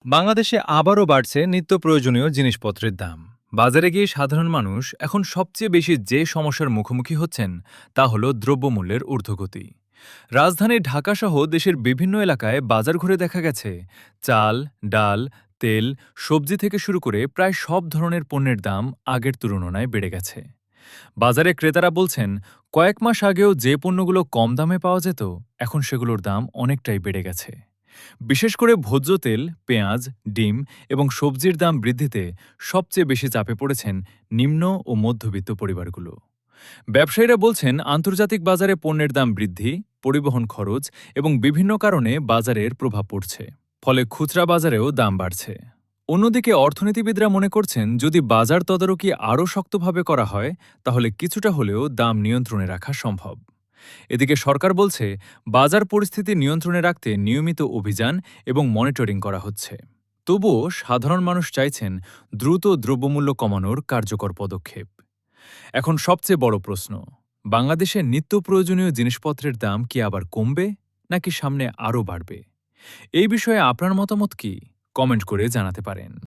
বাংলাদেশে আবারও বাড়ছে নিত্য প্রয়োজনীয় জিনিসপত্রের দাম। বাজারে গিয়ে সাধারণ মানুষ এখন সবচেয়ে বেশি যে সমস্যার মুখোমুখি হচ্ছেন তা হল দ্রব্যমূল্যের ঊর্ধ্বগতি। রাজধানী ঢাকাসহ দেশের বিভিন্ন এলাকায় বাজার ঘুরে দেখা গেছে চাল, ডাল, তেল, সবজি থেকে শুরু করে প্রায় সব ধরনের পণ্যের দাম আগের তুলনায় বেড়ে গেছে। বাজারে ক্রেতারা বলছেন কয়েক মাস আগেও যে পণ্যগুলো কম দামে পাওয়া যেত এখন সেগুলোর দাম অনেকটাই বেড়ে গেছে। বিশেষ করে ভোজ্য তেল, পেঁয়াজ, ডিম এবং সবজির দাম বৃদ্ধিতে সবচেয়ে বেশি চাপে পড়েছেন নিম্ন ও মধ্যবিত্ত পরিবারগুলো। ব্যবসায়ীরা বলছেন আন্তর্জাতিক বাজারে পণ্যের দাম বৃদ্ধি, পরিবহন খরচ এবং বিভিন্ন কারণে বাজারের প্রভাব পড়ছে, ফলে খুচরা বাজারেও দাম বাড়ছে। অন্যদিকে অর্থনীতিবিদরা মনে করছেন যদি বাজার তদারকি আরও শক্তভাবে করা হয় তাহলে কিছুটা হলেও দাম নিয়ন্ত্রণে রাখা সম্ভব। এদিকে সরকার বলছে বাজার পরিস্থিতি নিয়ন্ত্রণে রাখতে নিয়মিত অভিযান এবং মনিটরিং করা হচ্ছে। তবুও সাধারণ মানুষ চাইছেন দ্রুত দ্রব্যমূল্য কমানোর কার্যকর পদক্ষেপ। এখন সবচেয়ে বড় প্রশ্ন, বাংলাদেশের নিত্য প্রয়োজনীয় জিনিসপত্রের দাম কি আবার কমবে নাকি সামনে আরও বাড়বে? এই বিষয়ে আপনার মতামত কি? কমেন্ট করে জানাতে পারেন।